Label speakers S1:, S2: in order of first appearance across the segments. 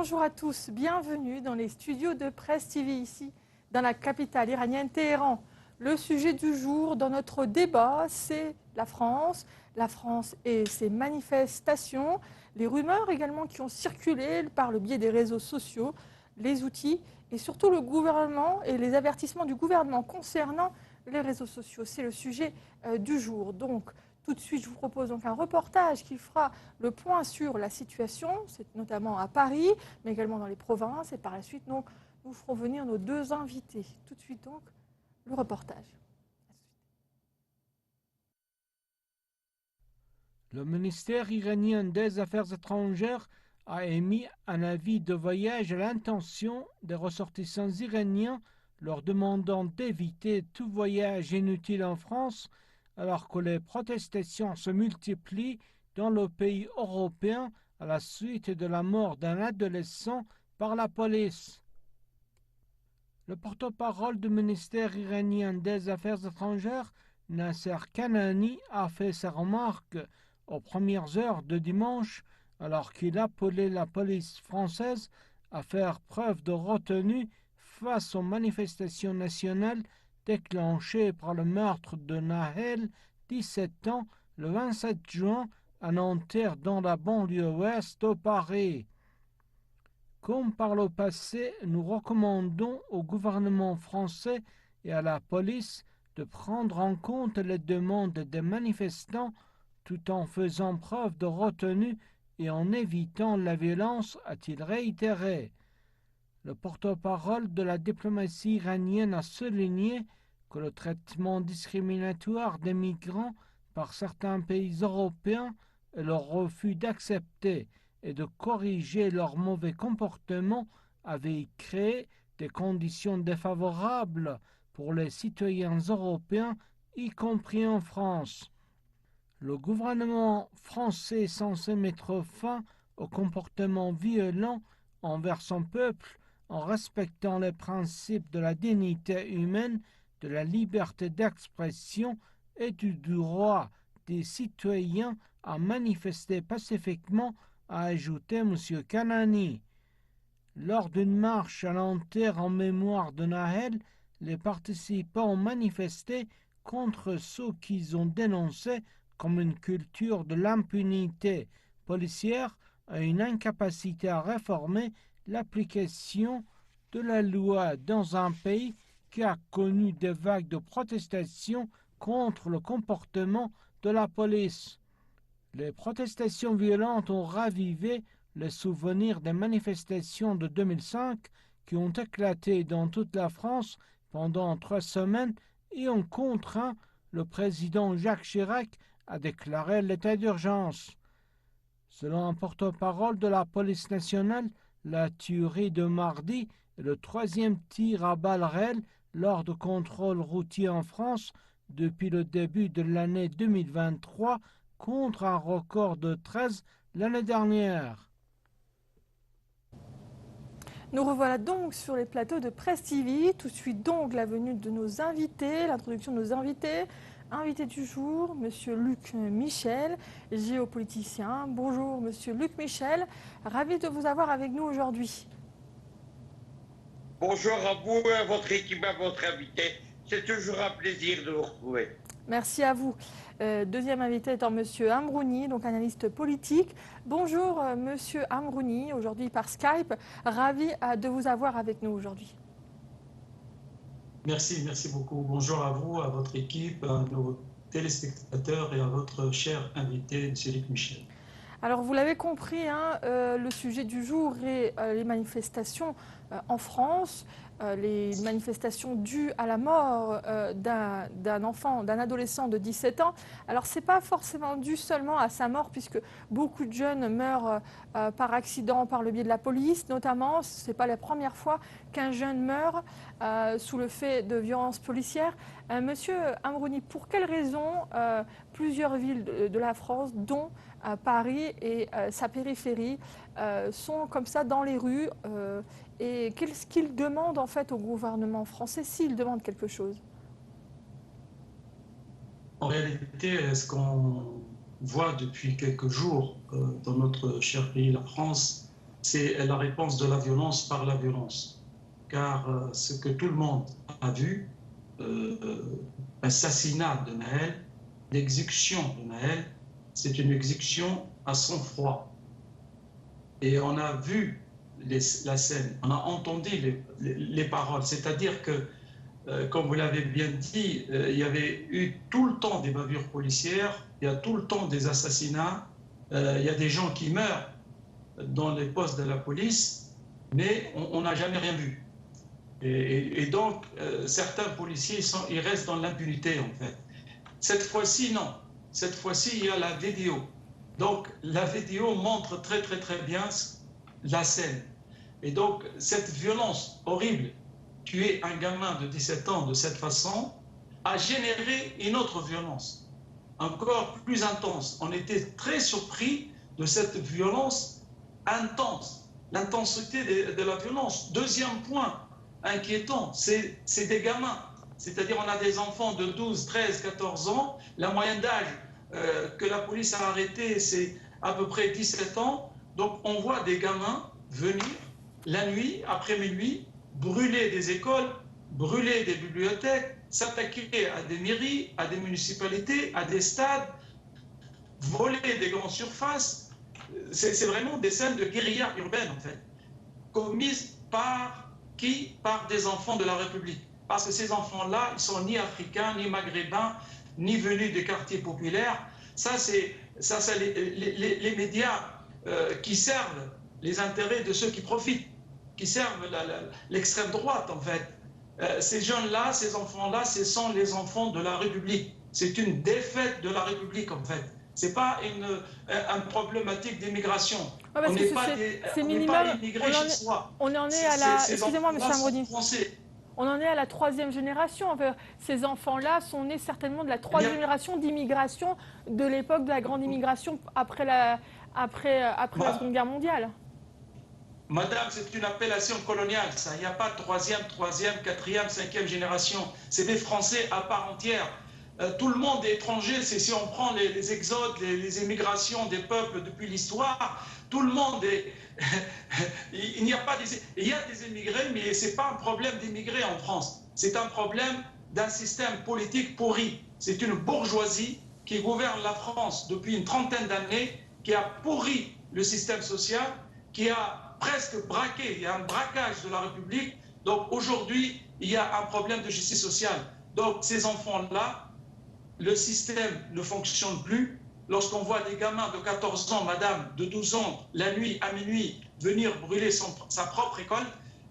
S1: bonjour à tous, bienvenue dans les studios de Presse TV ici, dans la capitale iranienne Téhéran. Le sujet du jour dans notre débat, c'est la France et ses manifestations, les rumeurs également qui ont circulé par le biais des réseaux sociaux, les outils et surtout le gouvernement et les avertissements du gouvernement concernant les réseaux sociaux. C'est le sujet du jour. Donc, tout de suite, je vous propose donc un reportage qui fera le point sur la situation, c'est notamment à Paris, mais également dans les provinces. Et par la suite, donc, nous ferons venir nos deux invités. Tout de suite, donc, le reportage.
S2: Le ministère iranien des Affaires étrangères a émis un avis de voyage à l'intention des ressortissants iraniens leur demandant d'éviter tout voyage inutile en France alors que les protestations se multiplient dans le pays européen à la suite de la mort d'un adolescent par la police. Le porte-parole du ministère iranien des Affaires étrangères, Nasser Kanani, a fait sa remarque aux premières heures de dimanche alors qu'il appelait la police française à faire preuve de retenue face aux manifestations nationales déclenchées par le meurtre de Nahel, 17 ans, le 27 juin à Nanterre dans la banlieue ouest de Paris. Comme par le passé, nous recommandons au gouvernement français et à la police de prendre en compte les demandes des manifestants tout en faisant preuve de retenue et en évitant la violence, a-t-il réitéré. Le porte-parole de la diplomatie iranienne a souligné que le traitement discriminatoire des migrants par certains pays européens et leur refus d'accepter et de corriger leur mauvais comportement avaient créé des conditions défavorables pour les citoyens européens, y compris en France. Le gouvernement français est censé mettre fin au comportement violent envers son peuple en respectant les principes de la dignité humaine, de la liberté d'expression et du droit des citoyens à manifester pacifiquement, a ajouté M. Kanani. Lors d'une marche à Nanterre en mémoire de Nahel, les participants ont manifesté contre ce qu'ils ont dénoncé comme une culture de l'impunité policière et une incapacité à réformer l'application de la loi dans un pays qui a connu des vagues de protestations contre le comportement de la police. Les protestations violentes ont ravivé les souvenirs des manifestations de 2005 qui ont éclaté dans toute la France pendant 3 semaines et ont contraint le président Jacques Chirac à déclarer l'état d'urgence. Selon un porte-parole de la police nationale, la tuerie de mardi est le 3e tir à balles réelles lors de contrôles routiers en France depuis le début de l'année 2023 contre un record de 13 l'année dernière.
S1: Nous revoilà donc sur les plateaux de Presse TV. Tout de suite donc la venue de nos invités, l'introduction de nos invités. Invité du jour, Monsieur Luc Michel, géopoliticien. Bonjour Monsieur Luc Michel, ravi de vous avoir avec nous aujourd'hui.
S3: Bonjour à vous, à votre équipe, à votre invité. C'est toujours un plaisir de vous retrouver.
S1: Merci à vous. Deuxième invité étant Monsieur Amrouni, donc analyste politique. Bonjour Monsieur Amrouni, aujourd'hui par Skype. Ravi de vous avoir avec nous aujourd'hui.
S4: Merci beaucoup. Bonjour à vous, à votre équipe, à nos téléspectateurs et à votre cher invité, M. Luc Michel.
S1: Alors vous l'avez compris, hein, le sujet du jour est les manifestations en France, les manifestations dues à la mort d'un enfant, d'un adolescent de 17 ans. Alors ce n'est pas forcément dû seulement à sa mort, puisque beaucoup de jeunes meurent par accident, par le biais de la police notamment. Ce n'est pas la première fois qu'un jeune meurt sous le fait de violences policières. Monsieur Amrouni, pour quelles raisons plusieurs villes de la France, dont Paris et sa périphérie, sont comme ça dans les rues et qu'est-ce qu'ils demandent en fait au gouvernement français, s'ils demandent quelque chose?
S4: En réalité, ce qu'on voit depuis quelques jours dans notre cher pays, la France, c'est la réponse de la violence par la violence. Car ce que tout le monde a vu, l'assassinat de Naël, l'exécution de Naël, c'est une exécution à sang-froid. Et on a vu la scène, on a entendu les paroles, c'est-à-dire que, comme vous l'avez bien dit, il y avait eu tout le temps des bavures policières, il y a tout le temps des assassinats, il y a des gens qui meurent dans les postes de la police, mais on n'a jamais rien vu. Et donc, certains policiers, ils restent dans l'impunité, en fait. Cette fois-ci, non. Cette fois-ci, il y a la vidéo. Donc, la vidéo montre très, très, très bien la scène. Et donc, cette violence horrible, tuer un gamin de 17 ans de cette façon, a généré une autre violence, encore plus intense. On était très surpris de cette violence intense, l'intensité de la violence. Deuxième point inquiétant, c'est des gamins. C'est-à-dire on a des enfants de 12, 13, 14 ans. La moyenne d'âge que la police a arrêté, c'est à peu près 17 ans. Donc on voit des gamins venir la nuit, après minuit, brûler des écoles, brûler des bibliothèques, s'attaquer à des mairies, à des municipalités, à des stades, voler des grandes surfaces. C'est vraiment des scènes de guérilla urbaine, en fait, commises par qui? Par des enfants de la République. Parce que ces enfants-là, ils ne sont ni africains, ni maghrébins, ni venus des quartiers populaires. Ça, c'est les médias qui servent les intérêts de ceux qui profitent, qui servent l'extrême droite, en fait. Ces jeunes-là, ces enfants-là, ce sont les enfants de la République. C'est une défaite de la République, en fait. Ce n'est pas une problématique d'immigration.
S1: Ouais,
S4: on n'est pas, immigré chez soi.
S1: On en est à la... Excusez-moi, M. Ambroni. On en est à la troisième génération. Ces enfants-là sont nés certainement de la troisième génération d'immigration de l'époque de la grande immigration après la Seconde Guerre mondiale.
S4: Madame, c'est une appellation coloniale, ça. Il n'y a pas troisième, quatrième, cinquième génération. C'est des Français à part entière. Tout le monde est étranger. Si on prend les exodes, les émigrations des peuples depuis l'histoire, tout le monde est... il n'y a pas il y a des immigrés, mais ce n'est pas un problème d'immigrés en France. C'est un problème d'un système politique pourri. C'est une bourgeoisie qui gouverne la France depuis une trentaine d'années, qui a pourri le système social, qui a presque braqué, il y a un braquage de la République. Donc aujourd'hui, il y a un problème de justice sociale. Donc ces enfants-là, le système ne fonctionne plus. Lorsqu'on voit des gamins de 14 ans, madame, de 12 ans, la nuit à minuit, venir brûler sa propre école,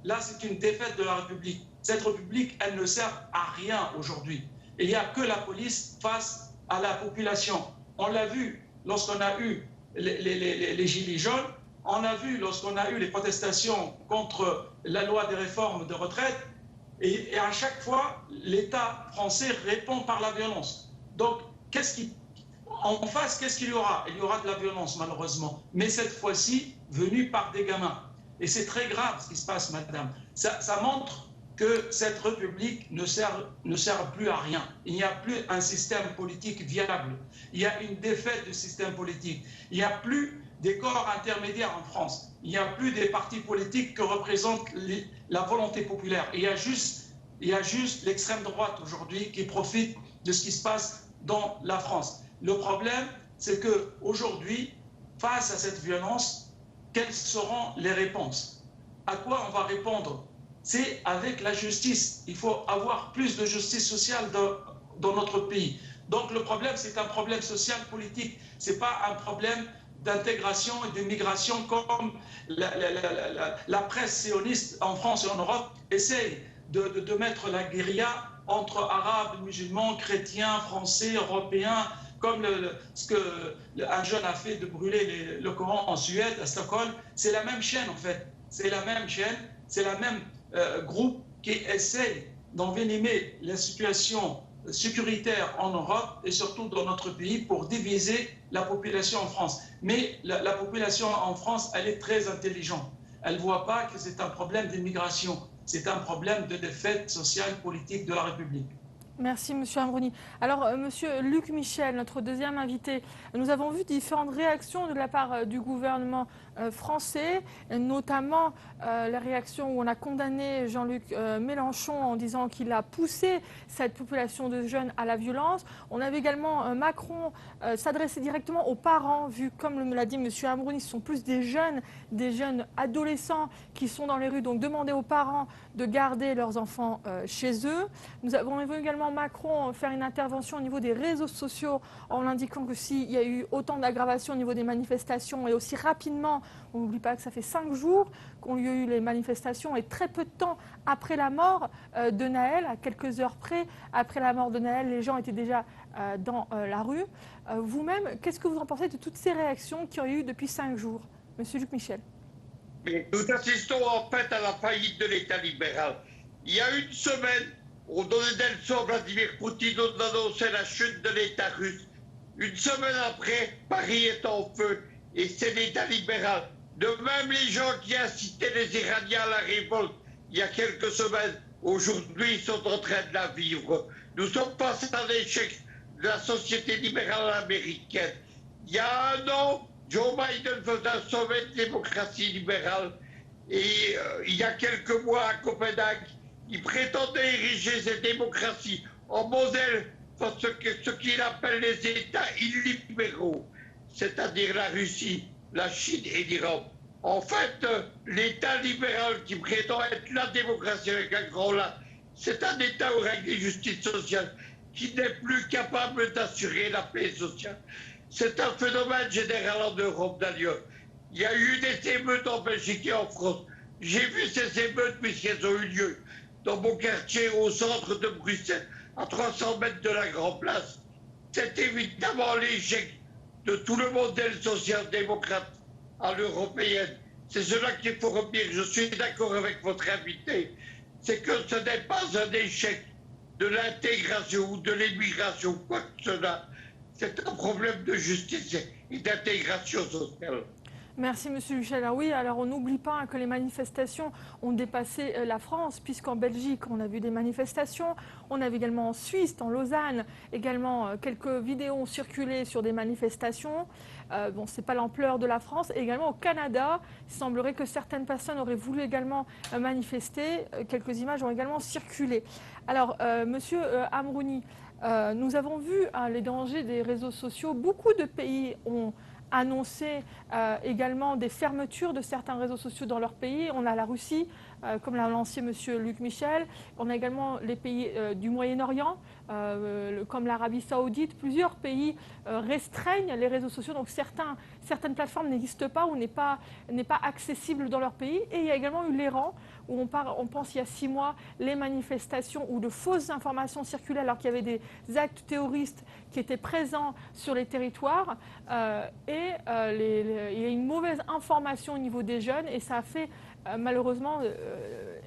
S4: là c'est une défaite de la République. Cette République, elle ne sert à rien aujourd'hui. Il n'y a que la police face à la population. On l'a vu lorsqu'on a eu les gilets jaunes, on a vu lorsqu'on a eu les protestations contre la loi des réformes de retraite, et à chaque fois, l'État français répond par la violence. Donc, en face, qu'est-ce qu'il y aura? Il y aura de la violence, malheureusement. Mais cette fois-ci, venue par des gamins. Et c'est très grave ce qui se passe, madame. Ça montre que cette République ne sert plus à rien. Il n'y a plus un système politique viable. Il y a une défaite du système politique. Il n'y a plus des corps intermédiaires en France. Il n'y a plus des partis politiques que représente la volonté populaire. Il y a juste l'extrême droite aujourd'hui qui profite de ce qui se passe dans la France. Le problème, c'est qu'aujourd'hui, face à cette violence, quelles seront les réponses? À quoi on va répondre? C'est avec la justice. Il faut avoir plus de justice sociale dans notre pays. Donc le problème, c'est un problème social politique. Ce n'est pas un problème d'intégration et d'immigration comme la presse sioniste en France et en Europe essaye de mettre la guérilla entre arabes, musulmans, chrétiens, français, européens, comme ce qu'un jeune a fait de brûler le Coran en Suède, à Stockholm. C'est la même chaîne en fait. C'est la même chaîne, c'est la même groupe qui essaye d'envenimer la situation sécuritaire en Europe et surtout dans notre pays pour diviser la population en France. Mais la population en France, elle est très intelligente. Elle ne voit pas que c'est un problème d'immigration, c'est un problème de défaite sociale, politique de la République.
S1: Merci, M. Ambroni. Alors, M. Luc Michel, notre deuxième invité, nous avons vu différentes réactions de la part du gouvernement français, notamment la réaction où on a condamné Jean-Luc Mélenchon en disant qu'il a poussé cette population de jeunes à la violence. On avait également Macron s'adresser directement aux parents, vu comme l'a dit M. Amrouni, ce sont plus des jeunes adolescents qui sont dans les rues, donc demander aux parents de garder leurs enfants chez eux. Nous avons vu également Macron faire une intervention au niveau des réseaux sociaux en indiquant que s'il y a eu autant d'aggravation au niveau des manifestations et aussi rapidement, on n'oublie pas que ça fait 5 jours qu'on y a eu les manifestations et très peu de temps après la mort de Naël, à quelques heures près, après la mort de Naël, les gens étaient déjà dans la rue. Vous-même, qu'est-ce que vous en pensez de toutes ces réactions qu'il y a eu depuis 5 jours, Monsieur Luc Michel?
S3: Nous assistons en fait à la faillite de l'État libéral. Il y a une semaine, au nom de Nelson Vladimir Poutine, on annonçait la chute de l'État russe. Une semaine après, Paris est en feu et c'est l'État libéral. De même, les gens qui incitaient les Iraniens à la révolte il y a quelques semaines, aujourd'hui, sont en train de la vivre. Nous sommes face à l'échec de la société libérale américaine. Il y a un an, Joe Biden faisait un sommet de démocratie libérale et il y a quelques mois à Copenhague, il prétendait ériger cette démocratie en modèle pour ce qu'il appelle les États illibéraux, c'est-à-dire la Russie, la Chine et l'Iran. En fait, l'État libéral qui prétend être la démocratie avec un grand là, c'est un État où règne la justice sociale qui n'est plus capable d'assurer la paix sociale. C'est un phénomène général en Europe d'ailleurs. Il y a eu des émeutes en Belgique et en France. J'ai vu ces émeutes puisqu'elles ont eu lieu dans mon quartier au centre de Bruxelles, à 300 mètres de la Grand Place. C'est évidemment l'échec de tout le modèle social-démocrate à l'européenne. C'est cela qu'il faut retenir. Je suis d'accord avec votre invité. C'est que ce n'est pas un échec de l'intégration ou de l'immigration, quoi que cela. C'est un problème de justice et d'intégration sociale.
S1: Merci Monsieur Michel. Ah oui, alors on n'oublie pas que les manifestations ont dépassé la France, puisqu'en Belgique, on a vu des manifestations. On avait également en Suisse, en Lausanne, également quelques vidéos ont circulé sur des manifestations. Bon, ce n'est pas l'ampleur de la France. Et également au Canada, il semblerait que certaines personnes auraient voulu également manifester. Quelques images ont également circulé. Alors, Monsieur Amrouni, nous avons vu les dangers des réseaux sociaux. Beaucoup de pays ont annoncé également des fermetures de certains réseaux sociaux dans leur pays. On a la Russie, comme l'a lancé M. Luc Michel. On a également les pays du Moyen-Orient, comme l'Arabie Saoudite. Plusieurs pays restreignent les réseaux sociaux. Donc certaines plateformes n'existent pas ou n'est pas accessible dans leur pays. Et il y a également eu l'Iran, où on pense il y a 6 mois, les manifestations où de fausses informations circulaient alors qu'il y avait des actes terroristes qui étaient présents sur les territoires. Il y a une mauvaise information au niveau des jeunes et ça a fait malheureusement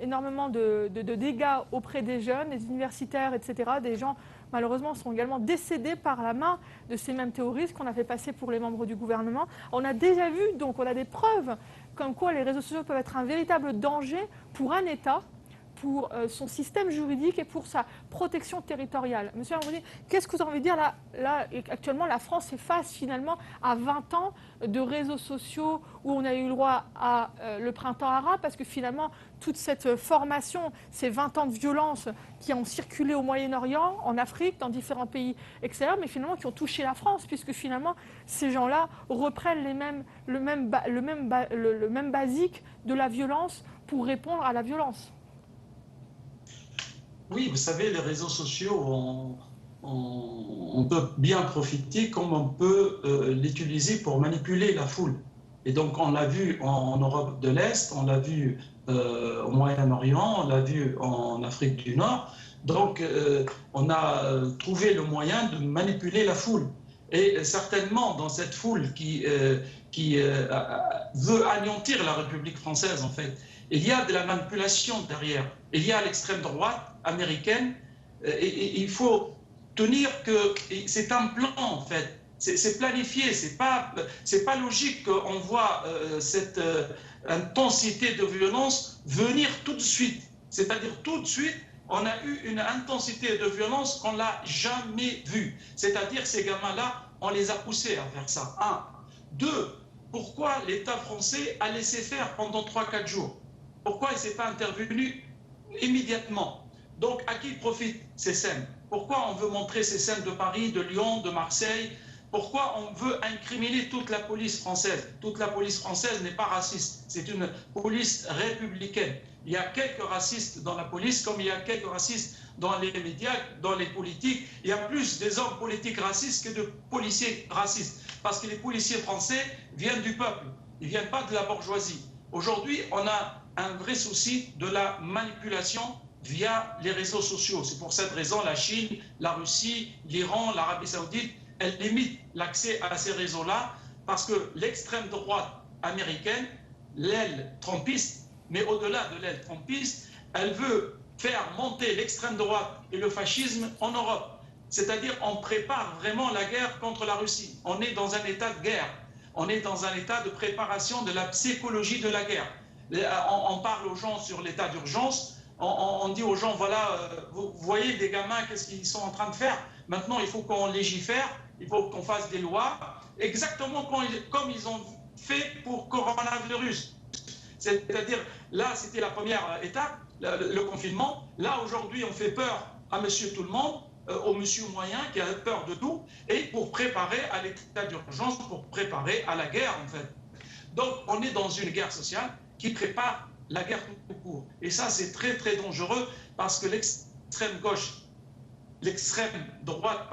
S1: énormément de dégâts auprès des jeunes, des universitaires, etc. Des gens malheureusement sont également décédés par la main de ces mêmes terroristes qu'on a fait passer pour les membres du gouvernement. On a déjà vu, donc on a des preuves comme quoi les réseaux sociaux peuvent être un véritable danger pour un État, pour son système juridique et pour sa protection territoriale. Monsieur Amrouni, qu'est-ce que vous avez envie de dire là, actuellement, la France est face finalement à 20 ans de réseaux sociaux où on a eu le droit à le printemps arabe, parce que finalement, toute cette formation, ces 20 ans de violence qui ont circulé au Moyen-Orient, en Afrique, dans différents pays extérieurs, mais finalement qui ont touché la France, puisque finalement, ces gens-là reprennent le même basique de la violence pour répondre à la violence.
S4: Oui, vous savez, les réseaux sociaux, on peut bien profiter comme on peut l'utiliser pour manipuler la foule. Et donc, on l'a vu en Europe de l'Est, on l'a vu au Moyen-Orient, on l'a vu en Afrique du Nord. Donc, on a trouvé le moyen de manipuler la foule. Et certainement, dans cette foule qui veut anéantir la République française, en fait, il y a de la manipulation derrière. Il y a l'extrême droite américaine. Et il faut tenir que c'est un plan, en fait. C'est planifié. C'est pas logique qu'on voit cette intensité de violence venir tout de suite. C'est-à-dire tout de suite, on a eu une intensité de violence qu'on n'a jamais vue. C'est-à-dire ces gamins-là, on les a poussés à faire ça. 1. 2. pourquoi l'État français a laissé faire pendant 3-4 jours? Pourquoi il ne s'est pas intervenu immédiatement? Donc, à qui profitent ces scènes? Pourquoi on veut montrer ces scènes de Paris, de Lyon, de Marseille? Pourquoi on veut incriminer toute la police française? Toute la police française n'est pas raciste, c'est une police républicaine. Il y a quelques racistes dans la police, comme il y a quelques racistes dans les médias, dans les politiques. Il y a plus des hommes politiques racistes que de policiers racistes. Parce que les policiers français viennent du peuple, ils ne viennent pas de la bourgeoisie. Aujourd'hui, on a un vrai souci de la manipulation via les réseaux sociaux. C'est pour cette raison la Chine, la Russie, l'Iran, l'Arabie Saoudite, elles limitent l'accès à ces réseaux-là parce que l'extrême droite américaine, l'aile trumpiste, mais au-delà de l'aile trumpiste, elle veut faire monter l'extrême droite et le fascisme en Europe. C'est-à-dire on prépare vraiment la guerre contre la Russie. On est dans un état de guerre. On est dans un état de préparation de la psychologie de la guerre. On parle aux gens sur l'état d'urgence. On dit aux gens, voilà, vous voyez des gamins, qu'est-ce qu'ils sont en train de faire? Maintenant, il faut qu'on légifère, il faut qu'on fasse des lois, exactement comme ils ont fait pour coronavirus. C'est-à-dire, là, c'était la première étape, le confinement. Là, aujourd'hui, on fait peur à monsieur tout le monde, au monsieur moyen qui a peur de tout, et pour préparer à l'état d'urgence, pour préparer à la guerre, en fait. Donc, on est dans une guerre sociale qui prépare la guerre tout court. Et ça, c'est très, très dangereux parce que l'extrême gauche, l'extrême droite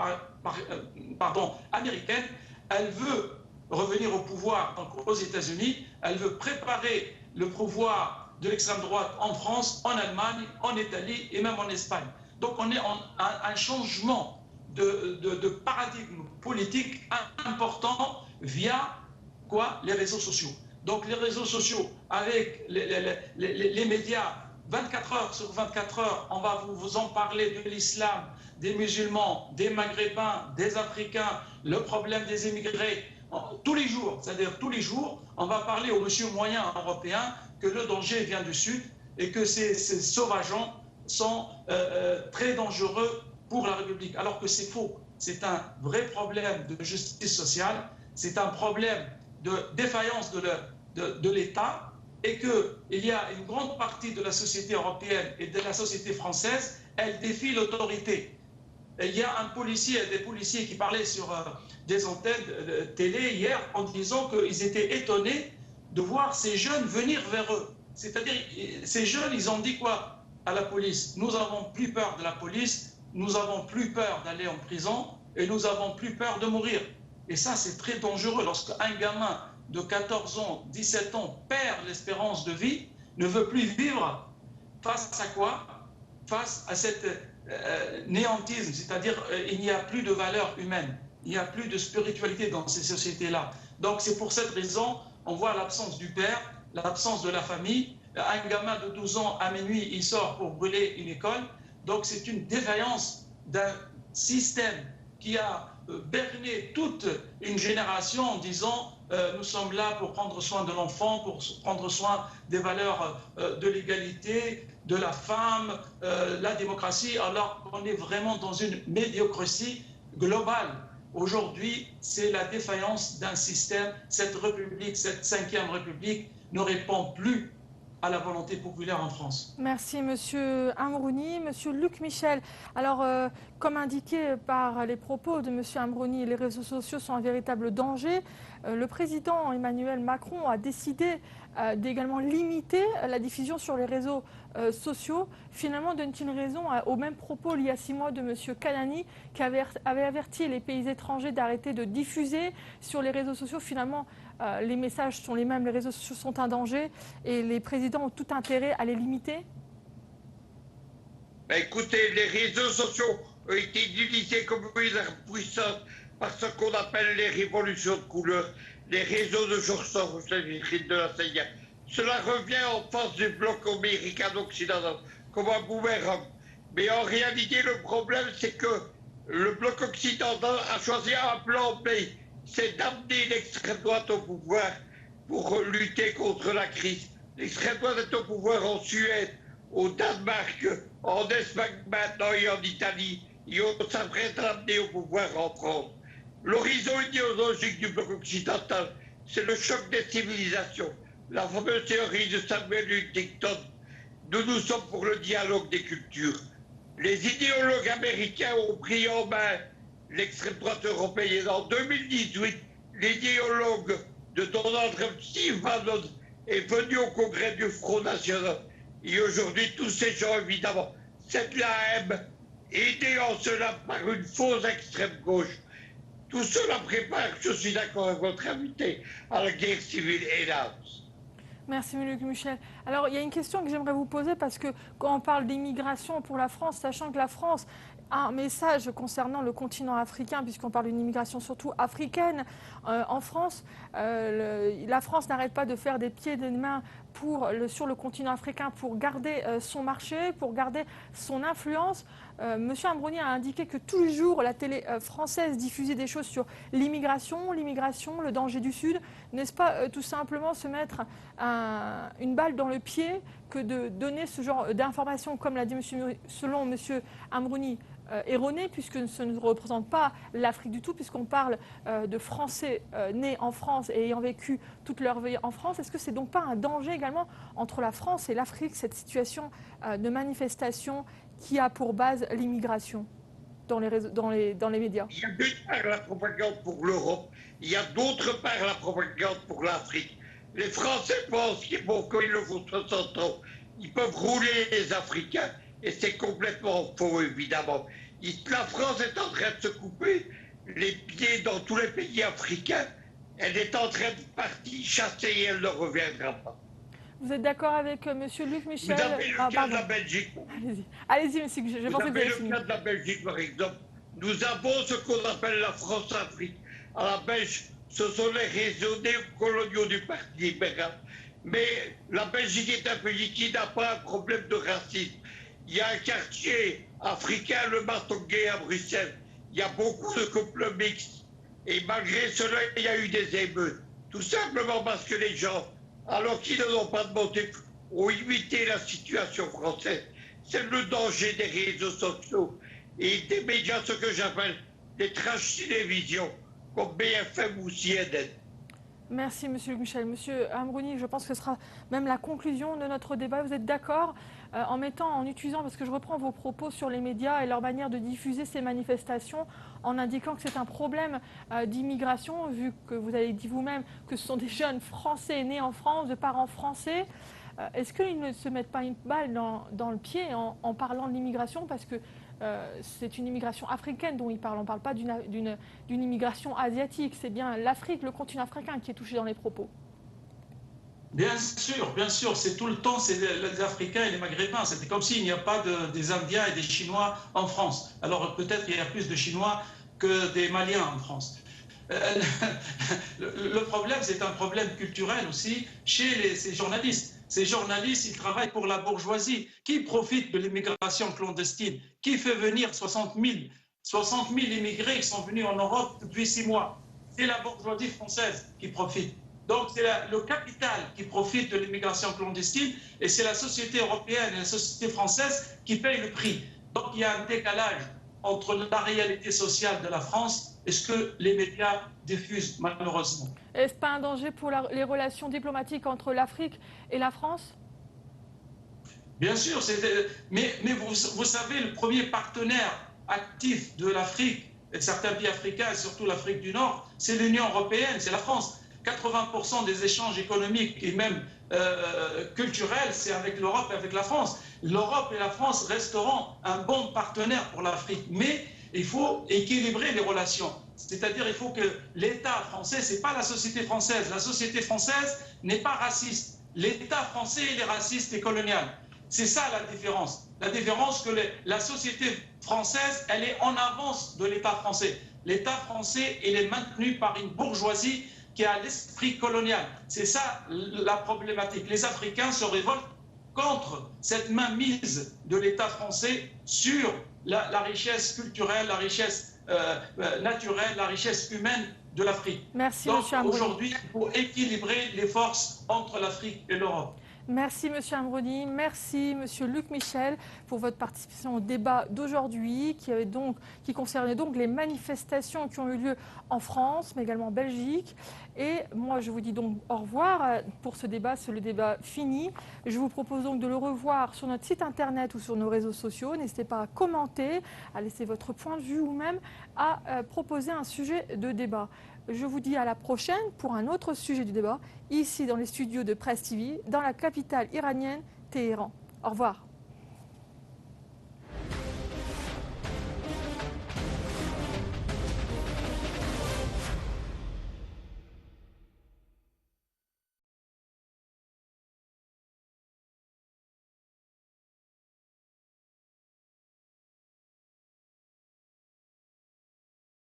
S4: américaine, elle veut revenir au pouvoir donc aux États-Unis, elle veut préparer le pouvoir de l'extrême droite en France, en Allemagne, en Italie et même en Espagne. Donc on est en un changement de paradigme politique important via quoi? Les réseaux sociaux. Donc les réseaux sociaux avec les médias, 24 heures sur 24 heures, on va vous en parler de l'islam, des musulmans, des maghrébins, des africains, le problème des immigrés, tous les jours, c'est-à-dire tous les jours, on va parler au monsieur moyen européen que le danger vient du sud et que ces sauvageons sont très dangereux pour la République, alors que c'est faux. C'est un vrai problème de justice sociale, c'est un problème de défaillance de l'État et qu'il y a une grande partie de la société européenne et de la société française, elle défie l'autorité. Il y a des policiers qui parlaient sur des antennes de télé hier en disant qu'ils étaient étonnés de voir ces jeunes venir vers eux. C'est-à-dire, ces jeunes, ils ont dit quoi à la police? Nous n'avons plus peur de la police, nous n'avons plus peur d'aller en prison et nous n'avons plus peur de mourir. Et ça, c'est très dangereux. Lorsqu'un gamin de 14 ans, 17 ans perd l'espérance de vie, ne veut plus vivre, face à quoi? Face à cette néantisme, c'est-à-dire il n'y a plus de valeur humaine, il n'y a plus de spiritualité dans ces sociétés-là. Donc c'est pour cette raison, on voit l'absence du père, l'absence de la famille. Un gamin de 12 ans, à minuit, il sort pour brûler une école. Donc c'est une défaillance d'un système qui a berné toute une génération en disant nous sommes là pour prendre soin de l'enfant, pour prendre soin des valeurs de l'égalité, de la femme, la démocratie, alors qu'on est vraiment dans une médiocratie globale. Aujourd'hui, c'est la défaillance d'un système. Cette République, cette 5e République, ne répond plus à la volonté populaire en France.
S1: Merci Monsieur Amrouni. Monsieur Luc Michel, alors comme indiqué par les propos de Monsieur Amrouni, les réseaux sociaux sont un véritable danger. Le président Emmanuel Macron a décidé d'également limiter la diffusion sur les réseaux sociaux. Finalement, donne-t-il raison aux mêmes propos il y a 6 mois de Monsieur Kanani qui avait averti les pays étrangers d'arrêter de diffuser sur les réseaux sociaux? Finalement, les messages sont les mêmes, les réseaux sociaux sont un danger et les présidents ont tout intérêt à les limiter?
S3: Écoutez, les réseaux sociaux ont été utilisés comme une arme puissante par ce qu'on appelle les révolutions de couleur, les réseaux de jour sans de la CIA. Cela revient en face du bloc américain-occidental comme un boomerang. Mais en réalité, le problème, c'est que le bloc occidental a choisi un plan B, c'est d'amener l'extrême droite au pouvoir pour lutter contre la crise. L'extrême droite est au pouvoir en Suède, au Danemark, en Espagne maintenant et en Italie. Et on s'apprête à l'amener au pouvoir en France. L'horizon idéologique du bloc occidental, c'est le choc des civilisations. La fameuse théorie de Samuel Huntington. Nous sommes pour le dialogue des cultures. Les idéologues américains ont pris en main l'extrême droite européenne. En 2018, l'idéologue de Donald Trump, Steve Bannon, est venu au congrès du Front National. Et aujourd'hui, tous ces gens, évidemment, c'est de la haine, aidés en cela par une fausse extrême gauche. Tout cela prépare, je suis d'accord avec votre invité, à la guerre civile, hélas.
S1: Merci, Luc Michel. Alors, il y a une question que j'aimerais vous poser parce que quand on parle d'immigration pour la France, sachant que la France a un message concernant le continent africain, puisqu'on parle d'une immigration surtout africaine en France, la France n'arrête pas de faire des pieds et des mains sur le continent africain pour garder son marché, pour garder son influence. Monsieur Ambroni a indiqué que tous les jours, la télé française diffusait des choses sur l'immigration, le danger du Sud. N'est-ce pas tout simplement se mettre une balle dans le pied que de donner ce genre d'informations, comme l'a dit selon monsieur Ambroni, erroné, puisque ce ne représente pas l'Afrique du tout, puisqu'on parle de Français nés en France et ayant vécu toute leur vie en France. Est-ce que c'est donc pas un danger également entre la France et l'Afrique, cette situation de manifestation qui a pour base l'immigration dans les médias?
S3: Il y a d'une part la propagande pour l'Europe, il y a d'autre part la propagande pour l'Afrique. Les Français pensent qu'ils ils le font 60 ans, ils peuvent rouler les Africains, et c'est complètement faux, évidemment. La France est en train de se couper les pieds dans tous les pays africains. Elle est en train de partir chasser et elle ne reviendra pas.
S1: Vous êtes d'accord avec M. Luc Michel?
S3: Vous avez le cas de la Belgique.
S1: Allez-y, monsieur.
S3: Vous avez le cas de la Belgique, par exemple. Nous avons ce qu'on appelle la France-Afrique. À la Belgique, ce sont les réseaux néocoloniaux du Parti libéral. Mais la Belgique est un pays qui n'a pas un problème de racisme. Il y a un quartier africain, le Martonguay à Bruxelles. Il y a beaucoup de couples mixtes. Et malgré cela, il y a eu des émeutes. Tout simplement parce que les gens, alors qu'ils n'ont pas de motif, ont imité la situation française. C'est le danger des réseaux sociaux et des médias, ce que j'appelle des trash télévisions, comme BFM ou CNN.
S1: Merci, monsieur Michel. Monsieur Ambroni, je pense que ce sera même la conclusion de notre débat. Vous êtes d'accord en utilisant, parce que je reprends vos propos sur les médias et leur manière de diffuser ces manifestations, en indiquant que c'est un problème d'immigration, vu que vous avez dit vous-même que ce sont des jeunes Français nés en France, de parents français. Est-ce qu'ils ne se mettent pas une balle dans le pied en parlant de l'immigration, parce que c'est une immigration africaine dont ils parlent. On ne parle pas d'une immigration asiatique. C'est bien l'Afrique, le continent africain qui est touché dans les propos.
S4: Bien sûr, c'est tout le temps, c'est les Africains et les Maghrébins. C'était comme s'il n'y a pas des Indiens et des Chinois en France. Alors peut-être il y a plus de Chinois que des Maliens en France. Le problème, c'est un problème culturel aussi chez ces journalistes. Ces journalistes, ils travaillent pour la bourgeoisie qui profite de l'immigration clandestine, qui fait venir 60 000 immigrés qui sont venus en Europe depuis 6 mois. C'est la bourgeoisie française qui profite. Donc c'est le capital qui profite de l'immigration clandestine et c'est la société européenne et la société française qui payent le prix. Donc il y a un décalage entre la réalité sociale de la France et ce que les médias diffusent malheureusement.
S1: Est-ce pas un danger pour les relations diplomatiques entre l'Afrique et la France?
S4: Bien sûr, mais vous savez, le premier partenaire actif de l'Afrique et de certains pays africains, et surtout l'Afrique du Nord, c'est l'Union européenne, c'est la France. 80% des échanges économiques et même culturels, c'est avec l'Europe et avec la France. L'Europe et la France resteront un bon partenaire pour l'Afrique, mais il faut équilibrer les relations. C'est-à-dire il faut que l'État français, ce n'est pas la société française. La société française n'est pas raciste. L'État français, il est raciste et colonial. C'est ça la différence. La différence que la société française, elle est en avance de l'État français. L'État français, il est maintenu par une bourgeoisie qui a l'esprit colonial. C'est ça la problématique. Les Africains se révoltent contre cette mainmise de l'État français sur la richesse culturelle, la richesse naturelle, la richesse humaine de l'Afrique.
S1: Merci,
S4: donc
S1: monsieur Ambroni.
S4: Aujourd'hui, il faut équilibrer les forces entre l'Afrique et l'Europe.
S1: Merci Monsieur Ambroni, merci Monsieur Luc Michel pour votre participation au débat d'aujourd'hui qui concernait donc les manifestations qui ont eu lieu en France, mais également en Belgique. Et moi, je vous dis donc au revoir pour ce débat, c'est le débat fini. Je vous propose donc de le revoir sur notre site internet ou sur nos réseaux sociaux. N'hésitez pas à commenter, à laisser votre point de vue ou même à proposer un sujet de débat. Je vous dis à la prochaine pour un autre sujet du débat, ici dans les studios de Presse TV, dans la capitale iranienne, Téhéran. Au revoir.